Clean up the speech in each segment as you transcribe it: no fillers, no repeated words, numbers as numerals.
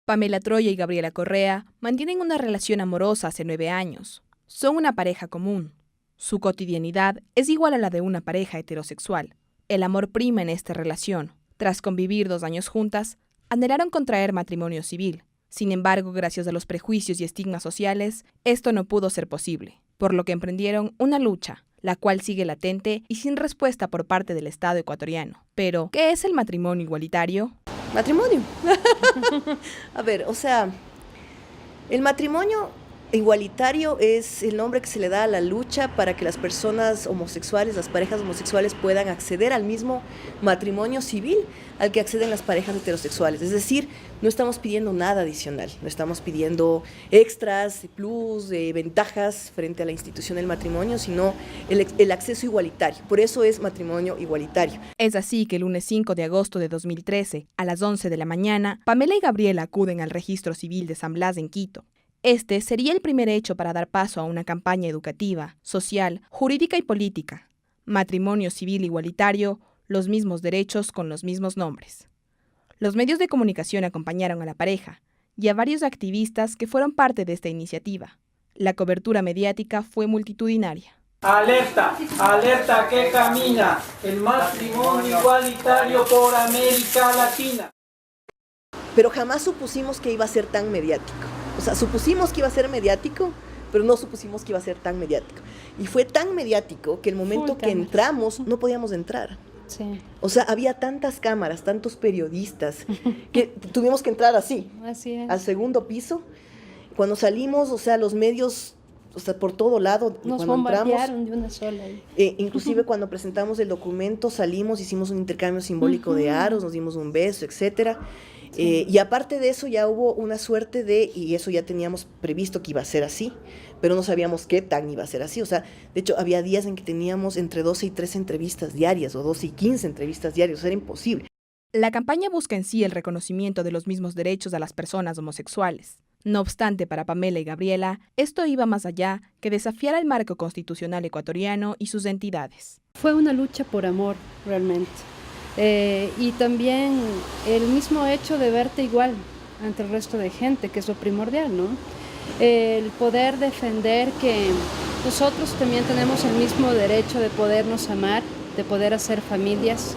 Pamela Troya y Gabriela Correa mantienen una relación amorosa hace 9 años. Son una pareja común. Su cotidianidad es igual a la de una pareja heterosexual. El amor prima en esta relación. Tras convivir 2 años juntas, anhelaron contraer matrimonio civil. Sin embargo, gracias a los prejuicios y estigmas sociales, esto no pudo ser posible, por lo que emprendieron una lucha, la cual sigue latente y sin respuesta por parte del Estado ecuatoriano. Pero, ¿qué es el matrimonio igualitario? Matrimonio. A ver, o sea, el matrimonio igualitario es el nombre que se le da a la lucha para que las personas homosexuales, las parejas homosexuales puedan acceder al mismo matrimonio civil al que acceden las parejas heterosexuales. Es decir, no estamos pidiendo nada adicional, no estamos pidiendo extras, plus, ventajas frente a la institución del matrimonio, sino el acceso igualitario. Por eso es matrimonio igualitario. Es así que el lunes 5 de agosto de 2013, a las 11 de la mañana, Pamela y Gabriela acuden al registro civil de San Blas en Quito. Este sería el primer hecho para dar paso a una campaña educativa, social, jurídica y política. Matrimonio civil igualitario, los mismos derechos con los mismos nombres. Los medios de comunicación acompañaron a la pareja y a varios activistas que fueron parte de esta iniciativa. La cobertura mediática fue multitudinaria. Alerta, alerta que camina el matrimonio igualitario por América Latina. Pero jamás supusimos que iba a ser tan mediático. O sea, supusimos que iba a ser mediático, pero no supusimos que iba a ser tan mediático. Y fue tan mediático que el momento que entramos no podíamos entrar. Sí. O sea, había tantas cámaras, tantos periodistas, que tuvimos que entrar así al segundo piso. Cuando salimos, o sea, los medios, o sea, por todo lado, nos cuando bombardearon de una sola. Inclusive cuando presentamos el documento, salimos, hicimos un intercambio simbólico de aros, nos dimos un beso, etcétera. Sí. Y aparte de eso ya hubo una suerte y eso ya teníamos previsto que iba a ser así, pero no sabíamos qué tan iba a ser así. O sea, de hecho había días en que teníamos entre 12 y 13 entrevistas diarias o 12 y 15 entrevistas diarias, o sea, era imposible. La campaña busca en sí el reconocimiento de los mismos derechos a las personas homosexuales. No obstante, para Pamela y Gabriela, esto iba más allá que desafiar el marco constitucional ecuatoriano y sus entidades. Fue una lucha por amor, realmente. Y también el mismo hecho de verte igual ante el resto de gente, que es lo primordial, ¿no? El poder defender que nosotros también tenemos el mismo derecho de podernos amar, de poder hacer familias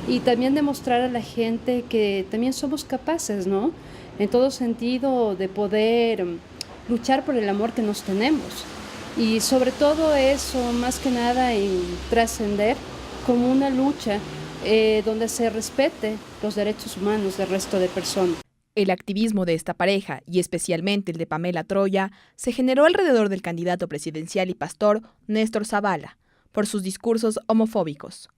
y también demostrar a la gente que también somos capaces, ¿no? En todo sentido de poder luchar por el amor que nos tenemos. Y sobre todo eso, más que nada, en trascender como una lucha donde se respete los derechos humanos del resto de personas. El activismo de esta pareja, y especialmente el de Pamela Troya, se generó alrededor del candidato presidencial y pastor Néstor Zavala, por sus discursos homofóbicos.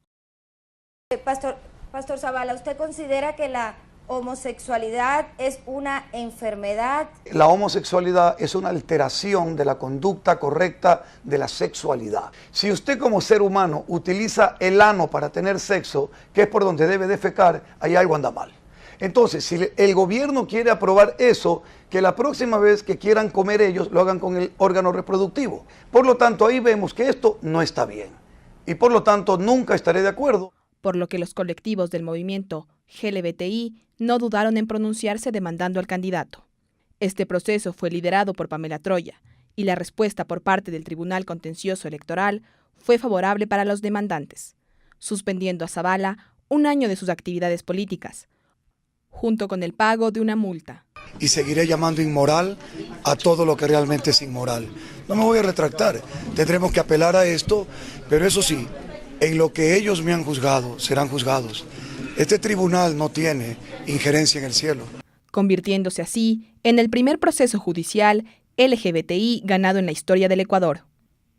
Pastor Zavala, ¿usted considera que la homosexualidad es una enfermedad? La homosexualidad es una alteración de la conducta correcta de la sexualidad. Si usted como ser humano utiliza el ano para tener sexo, que es por donde debe defecar, ahí algo anda mal. Entonces, si el gobierno quiere aprobar eso, que la próxima vez que quieran comer ellos, lo hagan con el órgano reproductivo. Por lo tanto, ahí vemos que esto no está bien. Y por lo tanto, nunca estaré de acuerdo. Por lo que los colectivos del movimiento LGBTI no dudaron en pronunciarse demandando al candidato. Este proceso fue liderado por Pamela Troya y la respuesta por parte del Tribunal Contencioso Electoral fue favorable para los demandantes, suspendiendo a Zavala 1 año de sus actividades políticas, junto con el pago de una multa. Y seguiré llamando inmoral a todo lo que realmente es inmoral. No me voy a retractar, tendremos que apelar a esto, pero eso sí, en lo que ellos me han juzgado, serán juzgados. Este tribunal no tiene injerencia en el cielo. Convirtiéndose así en el primer proceso judicial LGBTI ganado en la historia del Ecuador.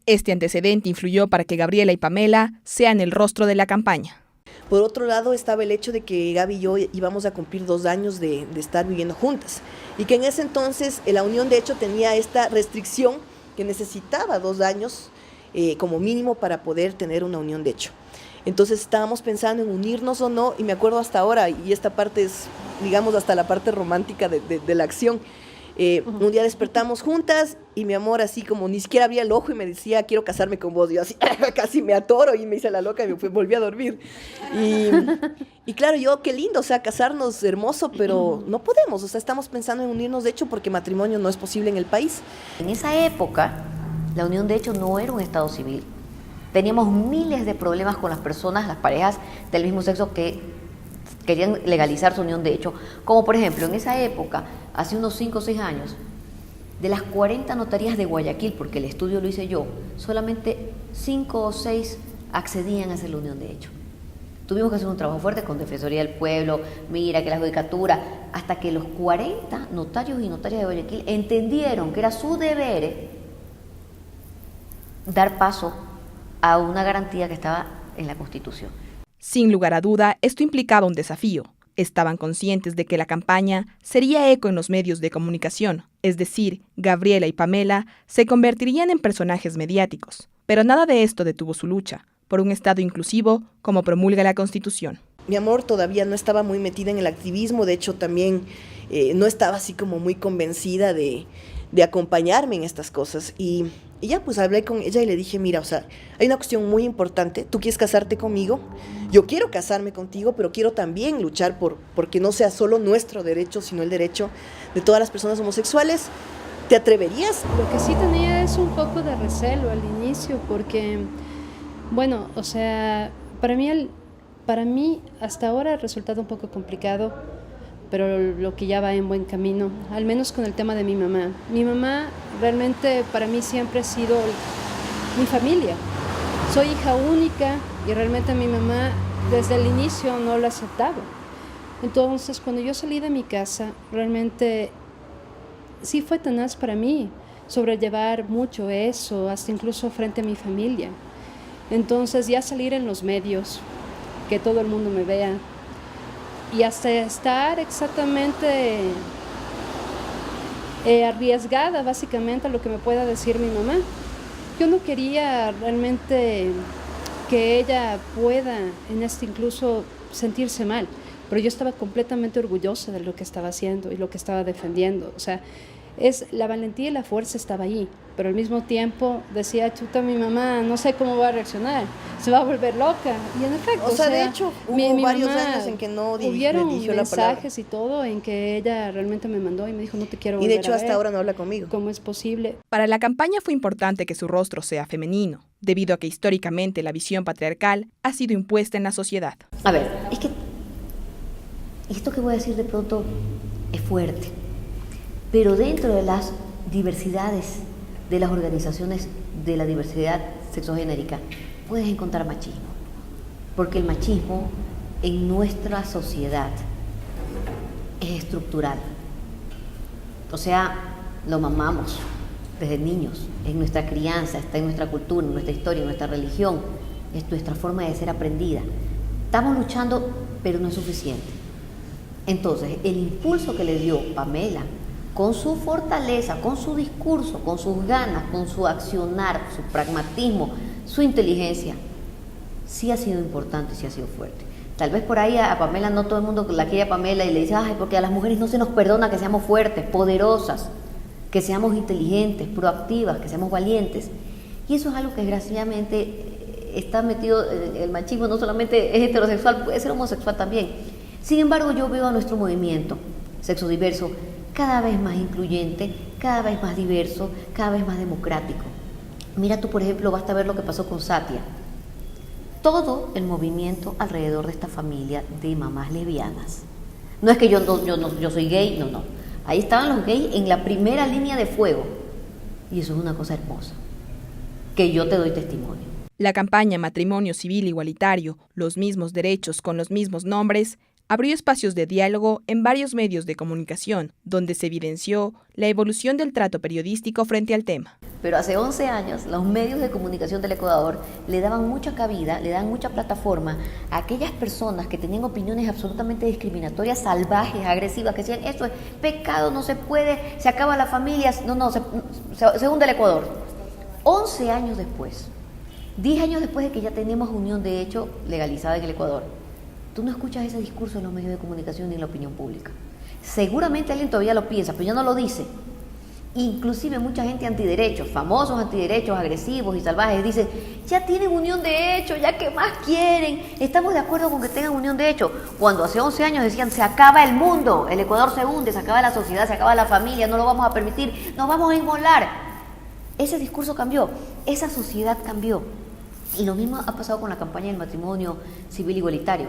Este antecedente influyó para que Gabriela y Pamela sean el rostro de la campaña. Por otro lado estaba el hecho de que Gaby y yo íbamos a cumplir 2 años de estar viviendo juntas y que en ese entonces la unión de hecho tenía esta restricción que necesitaba 2 años como mínimo para poder tener una unión de hecho. Entonces estábamos pensando en unirnos o no, y me acuerdo hasta ahora, y esta parte es, digamos, hasta la parte romántica de la acción. Un día despertamos juntas y mi amor así como ni siquiera abría el ojo y me decía, quiero casarme con vos. Yo así casi me atoro y me hice la loca y volví a dormir. Y claro, yo qué lindo, o sea, casarnos hermoso, pero no podemos, o sea, estamos pensando en unirnos de hecho porque matrimonio no es posible en el país. En esa época, la unión de hecho no era un estado civil. Teníamos miles de problemas con las personas, las parejas del mismo sexo que querían legalizar su unión de hecho. Como por ejemplo, en esa época, hace unos 5 o 6 años, de las 40 notarías de Guayaquil, porque el estudio lo hice yo, solamente 5 o 6 accedían a hacer la unión de hecho. Tuvimos que hacer un trabajo fuerte con Defensoría del Pueblo, mira que la judicatura, hasta que los 40 notarios y notarias de Guayaquil entendieron que era su deber dar paso a una garantía que estaba en la Constitución. Sin lugar a duda, esto implicaba un desafío. Estaban conscientes de que la campaña sería eco en los medios de comunicación, es decir, Gabriela y Pamela se convertirían en personajes mediáticos. Pero nada de esto detuvo su lucha por un Estado inclusivo como promulga la Constitución. Mi amor todavía no estaba muy metida en el activismo, de hecho también no estaba así como muy convencida de acompañarme en estas cosas. Y ya pues hablé con ella y le dije, mira, o sea, hay una cuestión muy importante, tú quieres casarte conmigo, yo quiero casarme contigo, pero quiero también luchar porque no sea solo nuestro derecho, sino el derecho de todas las personas homosexuales. ¿Te atreverías? Lo que sí tenía es un poco de recelo al inicio, porque, bueno, o sea, para mí hasta ahora ha resultado un poco complicado, pero lo que ya va en buen camino, al menos con el tema de mi mamá. Mi mamá realmente para mí siempre ha sido mi familia. Soy hija única y realmente mi mamá desde el inicio no lo aceptaba. Entonces, cuando yo salí de mi casa, realmente sí fue tenaz para mí sobrellevar mucho eso, hasta incluso frente a mi familia. Entonces, ya salir en los medios, que todo el mundo me vea, y hasta estar exactamente arriesgada básicamente a lo que me pueda decir mi mamá. Yo no quería realmente que ella pueda en este incluso sentirse mal, pero yo estaba completamente orgullosa de lo que estaba haciendo y lo que estaba defendiendo. O sea, la valentía y la fuerza estaba ahí, pero al mismo tiempo decía, chuta, mi mamá, no sé cómo va a reaccionar, se va a volver loca. Y en efecto, o sea de hecho, hubo varios años en que no dirigió la palabra. Hubieron mensajes y todo en que ella realmente me mandó y me dijo, no te quiero volver a ver. Y de hecho hasta ahora no habla conmigo. ¿Cómo es posible? Para la campaña fue importante que su rostro sea femenino, debido a que históricamente la visión patriarcal ha sido impuesta en la sociedad. A ver, es que esto que voy a decir de pronto es fuerte, pero dentro de las diversidades de las organizaciones de la diversidad sexogenérica puedes encontrar machismo, porque el machismo en nuestra sociedad es estructural, o sea, lo mamamos desde niños, en nuestra crianza, está en nuestra cultura, en nuestra historia, en nuestra religión, es nuestra forma de ser aprendida. Estamos luchando, pero no es suficiente. Entonces, el impulso que le dio Pamela, con su fortaleza, con su discurso, con sus ganas, con su accionar, su pragmatismo, su inteligencia, sí ha sido importante, sí ha sido fuerte. Tal vez por ahí a Pamela no todo el mundo la quiere a Pamela y le dice, ay, porque a las mujeres no se nos perdona que seamos fuertes, poderosas, que seamos inteligentes, proactivas, que seamos valientes. Y eso es algo que desgraciadamente está metido, el machismo no solamente es heterosexual, puede ser homosexual también. Sin embargo, yo veo a nuestro movimiento sexo diverso cada vez más incluyente, cada vez más diverso, cada vez más democrático. Mira tú, por ejemplo, basta ver lo que pasó con Satia. Todo el movimiento alrededor de esta familia de mamás lesbianas. No es que yo soy gay, no. Ahí estaban los gays en la primera línea de fuego. Y eso es una cosa hermosa, que yo te doy testimonio. La campaña Matrimonio Civil Igualitario, los mismos derechos con los mismos nombres, abrió espacios de diálogo en varios medios de comunicación, donde se evidenció la evolución del trato periodístico frente al tema. Pero hace 11 años, los medios de comunicación del Ecuador le daban mucha cabida, le daban mucha plataforma a aquellas personas que tenían opiniones absolutamente discriminatorias, salvajes, agresivas, que decían, esto es pecado, no se puede, se acaba la familia, se hunde el Ecuador. 11 años después, 10 años después de que ya tenemos unión de hecho legalizada en el Ecuador, tú no escuchas ese discurso en los medios de comunicación ni en la opinión pública. Seguramente alguien todavía lo piensa, pero ya no lo dice. inclusive mucha gente antiderechos, famosos antiderechos, agresivos y salvajes, dicen, ya tienen unión de hecho, ya qué más quieren, estamos de acuerdo con que tengan unión de hecho, cuando hace 11 años decían, se acaba el mundo, el Ecuador se hunde, se acaba la sociedad, se acaba la familia, no lo vamos a permitir, nos vamos a inmolar. Ese discurso cambió, esa sociedad cambió, y lo mismo ha pasado con la campaña del matrimonio civil igualitario.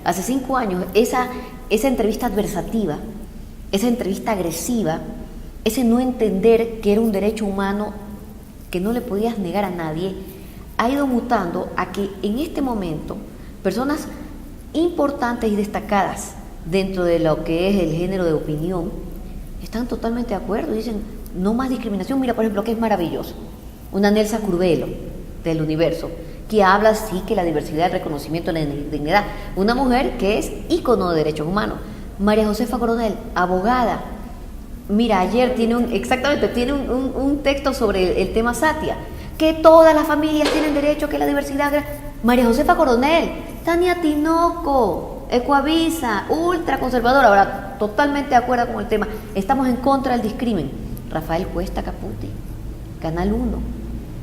Hace 5 años, esa entrevista adversativa, esa entrevista agresiva, ese no entender que era un derecho humano que no le podías negar a nadie, ha ido mutando a que en este momento personas importantes y destacadas dentro de lo que es el género de opinión están totalmente de acuerdo y dicen no más discriminación. Mira, por ejemplo, que es maravilloso, una Nelsa Curvelo del Universo, que habla sí que la diversidad, el reconocimiento de la dignidad, una mujer que es ícono de derechos humanos. María Josefa Coronel, abogada, mira, ayer tiene un texto sobre el tema Satia, que todas las familias tienen derecho, que la diversidad. María Josefa Coronel, Tania Tinoco, Ecuavisa, ultra conservadora, ahora totalmente de acuerdo con el tema, estamos en contra del discrimen. Rafael Cuesta Caputi, Canal 1,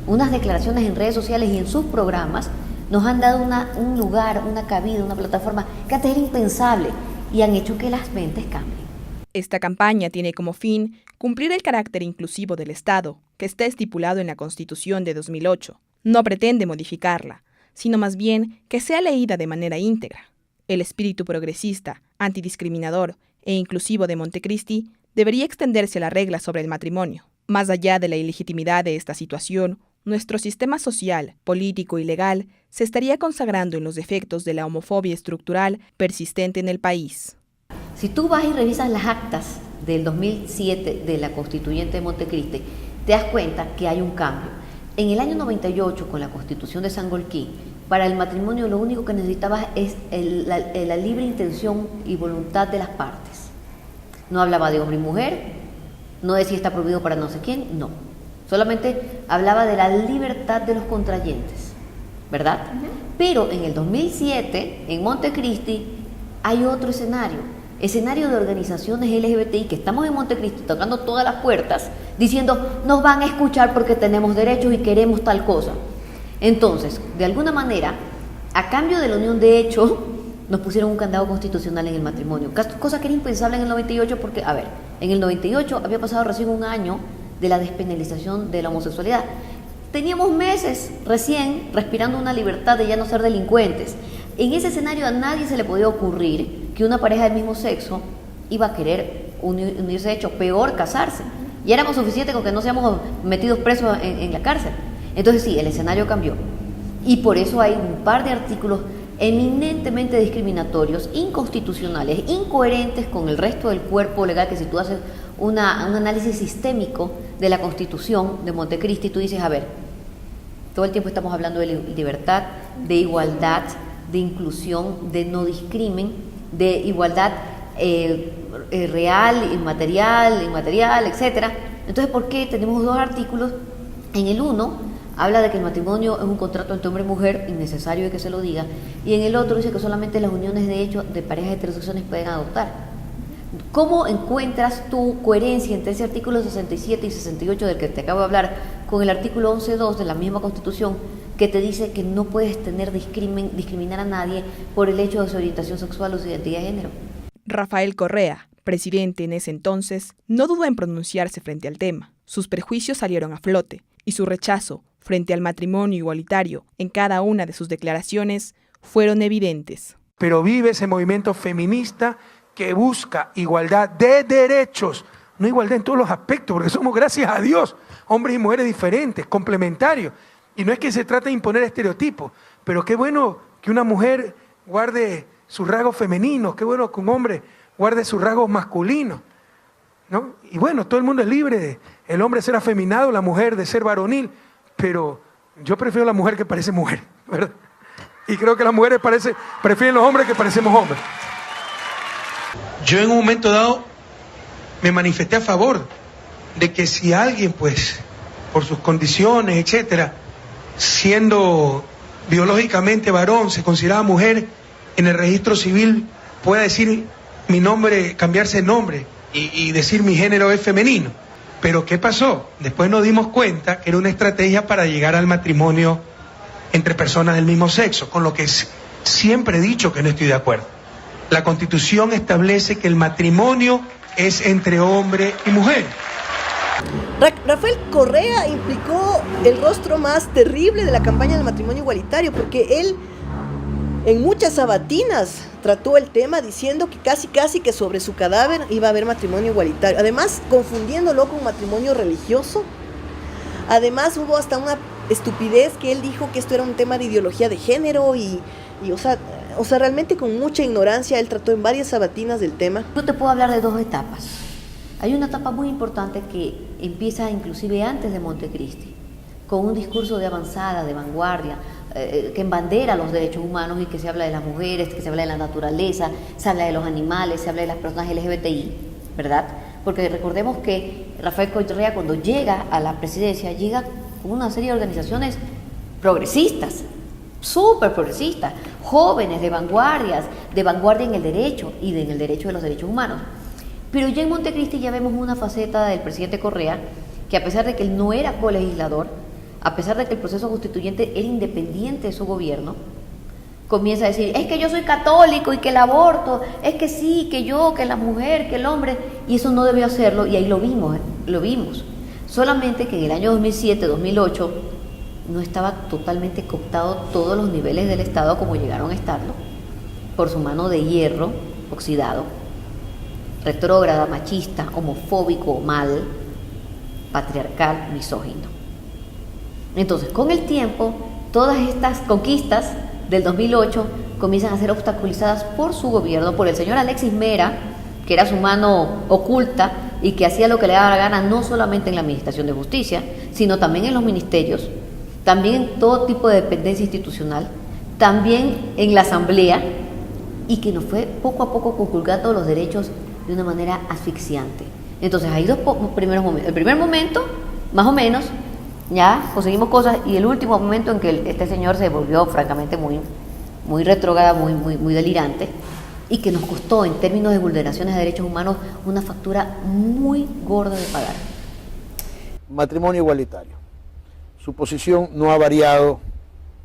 unas declaraciones en redes sociales y en sus programas nos han dado un lugar, una cabida, una plataforma que antes era impensable y han hecho que las mentes cambien. Esta campaña tiene como fin cumplir el carácter inclusivo del Estado, que está estipulado en la Constitución de 2008. No pretende modificarla, sino más bien que sea leída de manera íntegra. El espíritu progresista, antidiscriminador e inclusivo de Montecristi debería extenderse a la regla sobre el matrimonio. Más allá de la ilegitimidad de esta situación, nuestro sistema social, político y legal se estaría consagrando en los defectos de la homofobia estructural persistente en el país. Si tú vas y revisas las actas del 2007 de la Constituyente de Montecristi, te das cuenta que hay un cambio. En el año 98, con la Constitución de Sangolquí, para el matrimonio lo único que necesitabas es la libre intención y voluntad de las partes. No hablaba de hombre y mujer, no decía está prohibido para no sé quién, no. Solamente hablaba de la libertad de los contrayentes, ¿verdad? Pero en el 2007, en Montecristi, hay otro escenario de organizaciones LGBTI que estamos en Montecristi tocando todas las puertas, diciendo nos van a escuchar porque tenemos derechos y queremos tal cosa. Entonces, de alguna manera, a cambio de la unión de hecho, nos pusieron un candado constitucional en el matrimonio, cosa que era impensable en el 98 porque, a ver, en el 98 había pasado recién un año de la despenalización de la homosexualidad. Teníamos meses recién respirando una libertad de ya no ser delincuentes. En ese escenario a nadie se le podía ocurrir que una pareja del mismo sexo iba a querer unirse de hecho, peor casarse. Y éramos suficientes con que no seamos metidos presos en la cárcel. Entonces sí, el escenario cambió. Y por eso hay un par de artículos eminentemente discriminatorios, inconstitucionales, incoherentes con el resto del cuerpo legal, que si tú haces un análisis sistémico de la Constitución de Montecristi, tú dices, a ver, todo el tiempo estamos hablando de libertad, de igualdad, de inclusión, de no discrimen, de igualdad real, inmaterial, etc. Entonces, ¿por qué tenemos dos artículos? En el uno habla de que el matrimonio es un contrato entre hombre y mujer, innecesario que se lo diga, y en el otro dice que solamente las uniones de hecho de parejas heterosexuales pueden adoptar. ¿Cómo encuentras tu coherencia entre ese artículo 67 y 68 del que te acabo de hablar con el artículo 11.2 de la misma Constitución que te dice que no puedes discriminar a nadie por el hecho de su orientación sexual o su identidad de género? Rafael Correa, presidente en ese entonces, no dudó en pronunciarse frente al tema. Sus prejuicios salieron a flote y su rechazo frente al matrimonio igualitario en cada una de sus declaraciones fueron evidentes. Pero vive ese movimiento feminista que busca igualdad de derechos, no igualdad en todos los aspectos, porque somos, gracias a Dios, hombres y mujeres diferentes, complementarios. Y no es que se trate de imponer estereotipos, pero qué bueno que una mujer guarde sus rasgos femeninos, qué bueno que un hombre guarde sus rasgos masculinos, ¿no? Y bueno, todo el mundo es libre de el hombre ser afeminado, la mujer de ser varonil, pero yo prefiero la mujer que parece mujer, ¿verdad? Y creo que las mujeres prefieren los hombres que parecemos hombres. Yo en un momento dado me manifesté a favor de que si alguien, pues, por sus condiciones, etcétera, siendo biológicamente varón, se consideraba mujer, en el registro civil pueda decir mi nombre, cambiarse el nombre y decir mi género es femenino. Pero ¿qué pasó? Después nos dimos cuenta que era una estrategia para llegar al matrimonio entre personas del mismo sexo, con lo que siempre he dicho que no estoy de acuerdo. La Constitución establece que el matrimonio es entre hombre y mujer. Rafael Correa implicó el rostro más terrible de la campaña del matrimonio igualitario, porque él en muchas sabatinas trató el tema diciendo que casi que sobre su cadáver iba a haber matrimonio igualitario, además confundiéndolo con matrimonio religioso. Además hubo hasta una estupidez que él dijo que esto era un tema de ideología de género y o sea, realmente con mucha ignorancia él trató en varias sabatinas del tema. Yo te puedo hablar de dos etapas. Hay una etapa muy importante que empieza inclusive antes de Montecristi, con un discurso de avanzada, de vanguardia, que embandera los derechos humanos y que se habla de las mujeres, que se habla de la naturaleza, se habla de los animales, se habla de las personas LGBTI, ¿verdad? Porque recordemos que Rafael Correa, cuando llega a la presidencia, llega con una serie de organizaciones progresistas, súper progresistas, jóvenes de vanguardia en el derecho y en el derecho de los derechos humanos. Pero ya en Montecristi ya vemos una faceta del presidente Correa que, a pesar de que él no era colegislador, a pesar de que el proceso constituyente era independiente de su gobierno, comienza a decir, es que yo soy católico y que el aborto, es que sí, que yo, que la mujer, que el hombre, y eso no debió hacerlo, y ahí lo vimos. Solamente que en el año 2007-2008 no estaba totalmente cooptado todos los niveles del Estado como llegaron a estarlo, por su mano de hierro oxidado, retrógrada, machista, homofóbico, mal, patriarcal, misógino. Entonces, con el tiempo, todas estas conquistas del 2008 comienzan a ser obstaculizadas por su gobierno, por el señor Alexis Mera, que era su mano oculta y que hacía lo que le daba la gana, no solamente en la Administración de Justicia, sino también en los ministerios, también en todo tipo de dependencia institucional, también en la Asamblea, y que nos fue poco a poco conculcando los derechos de una manera asfixiante. Entonces hay dos primeros momentos. El primer momento, más o menos, ya conseguimos cosas, y el último momento en que este señor se volvió francamente muy retrógrada, muy delirante, y que nos costó en términos de vulneraciones de derechos humanos una factura muy gorda de pagar. Matrimonio igualitario. Su posición no ha variado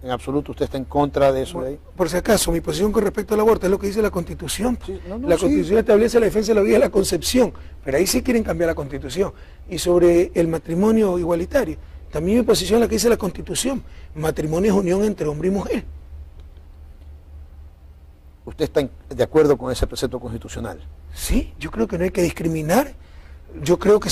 en absoluto. ¿Usted está en contra de eso? Bueno, por si acaso, mi posición con respecto al aborto es lo que dice la Constitución. Sí, la Constitución establece la defensa de la vida y la concepción, pero ahí sí quieren cambiar la Constitución. Y sobre el matrimonio igualitario, también mi posición es la que dice la Constitución. Matrimonio es unión entre hombre y mujer. ¿Usted está de acuerdo con ese precepto constitucional? Sí, yo creo que no hay que discriminar. Yo creo que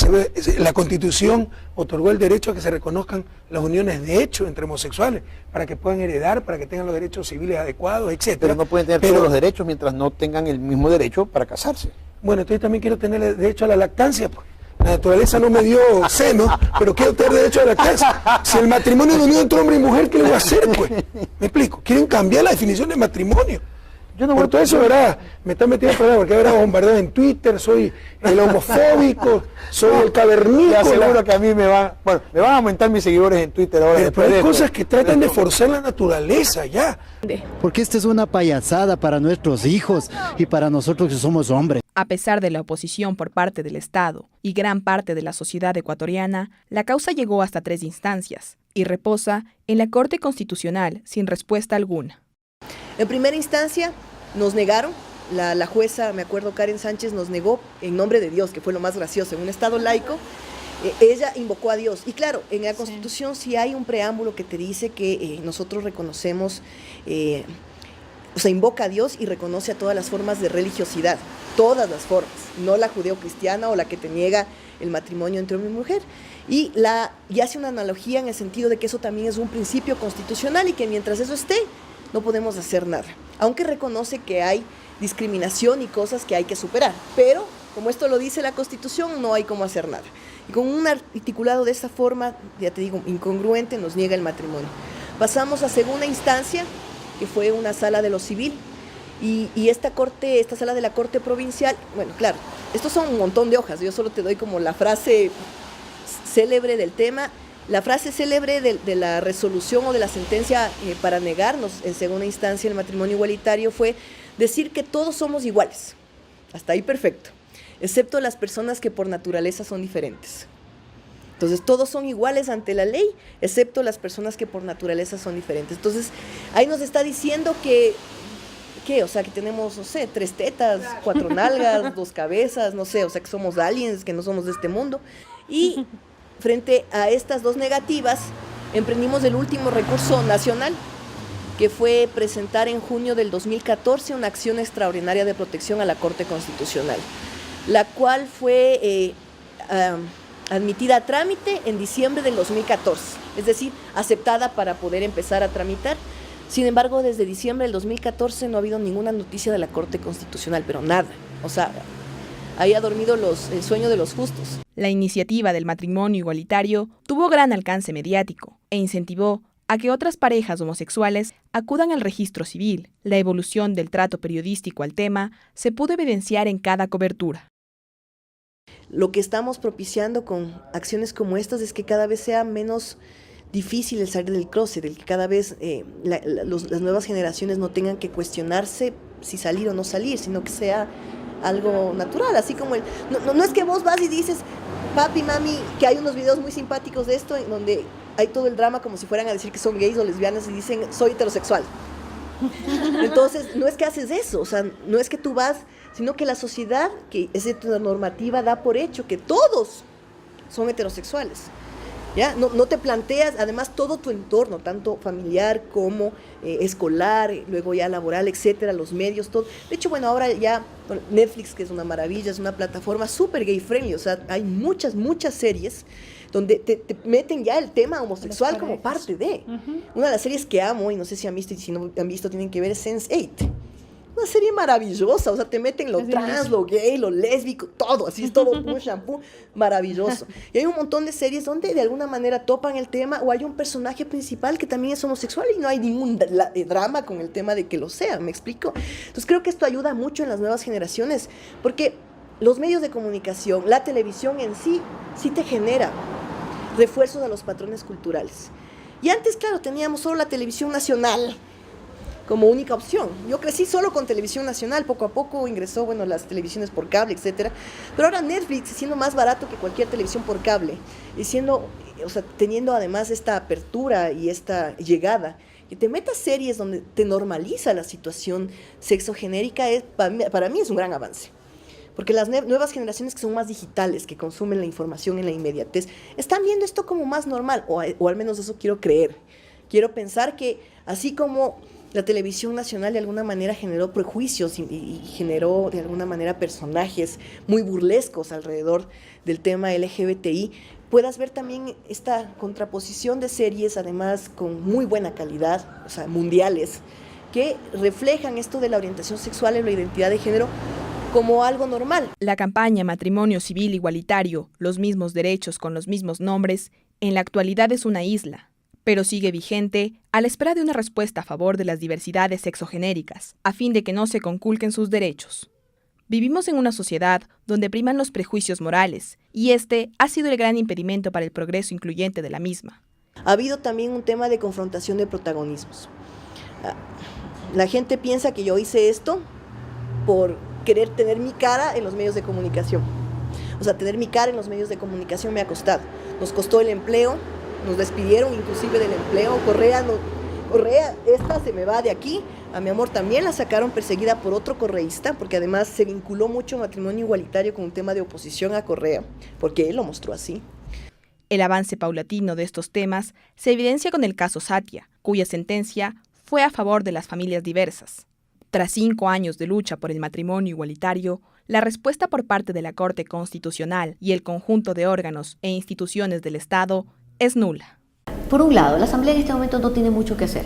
la Constitución otorgó el derecho a que se reconozcan las uniones de hecho entre homosexuales, para que puedan heredar, para que tengan los derechos civiles adecuados, etc. Pero no pueden tener todos los derechos mientras no tengan el mismo derecho para casarse. Bueno, entonces también quiero tener el derecho a la lactancia, pues. La naturaleza no me dio seno, pero quiero tener derecho a la lactancia. Si el matrimonio es unión entre hombre y mujer, ¿qué le voy a hacer, pues? ¿Me explico? Quieren cambiar la definición de matrimonio. Yo no por todo eso, ¿verdad? Me están metiendo en problemas porque ahora bombardeo en Twitter, soy el homofóbico, soy el cavernícola. Te aseguro que a mí me van a aumentar mis seguidores en Twitter ahora. Pero hay cosas que tratan de forzar la naturaleza, ya. Porque esta es una payasada para nuestros hijos y para nosotros que somos hombres. A pesar de la oposición por parte del Estado y gran parte de la sociedad ecuatoriana, la causa llegó hasta 3 instancias y reposa en la Corte Constitucional sin respuesta alguna. En primera instancia nos negaron, la jueza, me acuerdo, Karen Sánchez, nos negó en nombre de Dios, que fue lo más gracioso. En un Estado laico, ella invocó a Dios. Y claro, en la Constitución sí hay un preámbulo que te dice que nosotros reconocemos, invoca a Dios y reconoce a todas las formas de religiosidad, todas las formas, no la judeocristiana o la que te niega el matrimonio entre hombre y mujer. Y hace una analogía en el sentido de que eso también es un principio constitucional y que mientras eso esté, no podemos hacer nada, aunque reconoce que hay discriminación y cosas que hay que superar, pero como esto lo dice la Constitución, no hay cómo hacer nada. Y con un articulado de esa forma, ya te digo, incongruente, nos niega el matrimonio. Pasamos a segunda instancia, que fue una sala de lo civil, y esta sala de la Corte Provincial, bueno, claro, estos son un montón de hojas, yo solo te doy como la frase célebre del tema. La frase célebre de la resolución o de la sentencia para negarnos en segunda instancia el matrimonio igualitario fue decir que todos somos iguales, hasta ahí perfecto, excepto las personas que por naturaleza son diferentes. Entonces todos son iguales ante la ley, excepto las personas que por naturaleza son diferentes. Entonces ahí nos está diciendo que tenemos, no sé, 3 tetas, 4 nalgas, 2 cabezas, no sé, o sea que somos aliens, que no somos de este mundo. Y frente a estas 2 negativas, emprendimos el último recurso nacional, que fue presentar en junio del 2014 una acción extraordinaria de protección a la Corte Constitucional, la cual fue admitida a trámite en diciembre del 2014, es decir, aceptada para poder empezar a tramitar. Sin embargo, desde diciembre del 2014 no ha habido ninguna noticia de la Corte Constitucional, pero nada, o sea, ahí ha dormido el sueño de los justos. La iniciativa del matrimonio igualitario tuvo gran alcance mediático e incentivó a que otras parejas homosexuales acudan al registro civil. La evolución del trato periodístico al tema se pudo evidenciar en cada cobertura. Lo que estamos propiciando con acciones como estas es que cada vez sea menos difícil el salir del closet, el que cada vez las nuevas generaciones no tengan que cuestionarse si salir o no salir, sino que sea algo natural, así como no es que vos vas y dices, papi, mami, que hay unos videos muy simpáticos de esto, en donde hay todo el drama como si fueran a decir que son gays o lesbianas y dicen, soy heterosexual. Entonces, no es que haces eso, o sea, no es que tú vas, sino que la sociedad, que es normativa, da por hecho que todos son heterosexuales. ¿Ya? No te planteas, además, todo tu entorno, tanto familiar como escolar, luego ya laboral, etcétera, los medios, todo. De hecho, bueno, ahora ya Netflix, que es una maravilla, es una plataforma súper gay friendly, o sea, hay muchas series donde te meten ya el tema homosexual como parte de. Una de las series que amo, y no sé si han visto, y si no han visto tienen que ver, es Sense8. Una serie maravillosa, o sea, te meten lo trans, lo gay, lo lésbico, todo, así es todo un shampoo maravilloso. Y hay un montón de series donde de alguna manera topan el tema, o hay un personaje principal que también es homosexual y no hay ningún drama con el tema de que lo sea, ¿me explico? Entonces creo que esto ayuda mucho en las nuevas generaciones, porque los medios de comunicación, la televisión en sí te genera refuerzos a los patrones culturales. Y antes, claro, teníamos solo la televisión nacional como única opción. Yo crecí solo con televisión nacional, poco a poco ingresó, bueno, las televisiones por cable, etcétera. Pero ahora Netflix, siendo más barato que cualquier televisión por cable, y teniendo además esta apertura y esta llegada, que te metas series donde te normaliza la situación sexogenérica, para mí es un gran avance. Porque las nuevas generaciones que son más digitales, que consumen la información en la inmediatez, están viendo esto como más normal, o al menos eso quiero creer. Quiero pensar que así como la televisión nacional de alguna manera generó prejuicios y generó de alguna manera personajes muy burlescos alrededor del tema LGBTI, puedas ver también esta contraposición de series, además con muy buena calidad, o sea, mundiales, que reflejan esto de la orientación sexual y la identidad de género como algo normal. La campaña Matrimonio Civil Igualitario, los mismos derechos con los mismos nombres, en la actualidad es una isla, pero sigue vigente a la espera de una respuesta a favor de las diversidades sexogenéricas, a fin de que no se conculquen sus derechos. Vivimos en una sociedad donde priman los prejuicios morales, y este ha sido el gran impedimento para el progreso incluyente de la misma. Ha habido también un tema de confrontación de protagonismos. La gente piensa que yo hice esto por querer tener mi cara en los medios de comunicación. O sea, tener mi cara en los medios de comunicación me ha costado. Nos costó el empleo, nos despidieron inclusive del empleo. Correa, esta se me va de aquí. A mi amor también la sacaron perseguida por otro correísta, porque además se vinculó mucho Matrimonio Igualitario con un tema de oposición a Correa, porque él lo mostró así. El avance paulatino de estos temas se evidencia con el caso Satia, cuya sentencia fue a favor de las familias diversas. Tras 5 años de lucha por el matrimonio igualitario, la respuesta por parte de la Corte Constitucional y el conjunto de órganos e instituciones del Estado es nula. Por un lado, la Asamblea en este momento no tiene mucho que hacer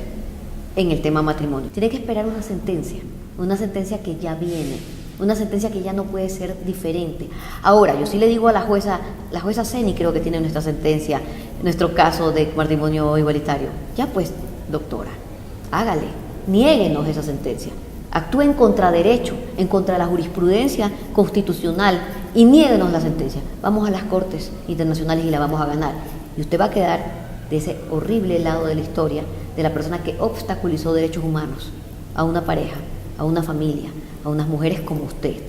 en el tema matrimonio. Tiene que esperar una sentencia que ya viene, una sentencia que ya no puede ser diferente. Ahora, yo sí le digo a la jueza Ceni creo que tiene nuestra sentencia, nuestro caso de matrimonio igualitario. Ya pues, doctora, hágale, niéguenos esa sentencia. Actúe en contraderecho, en contra de la jurisprudencia constitucional y niéguenos la sentencia. Vamos a las cortes internacionales y la vamos a ganar. Y usted va a quedar de ese horrible lado de la historia de la persona que obstaculizó derechos humanos a una pareja, a una familia, a unas mujeres como usted.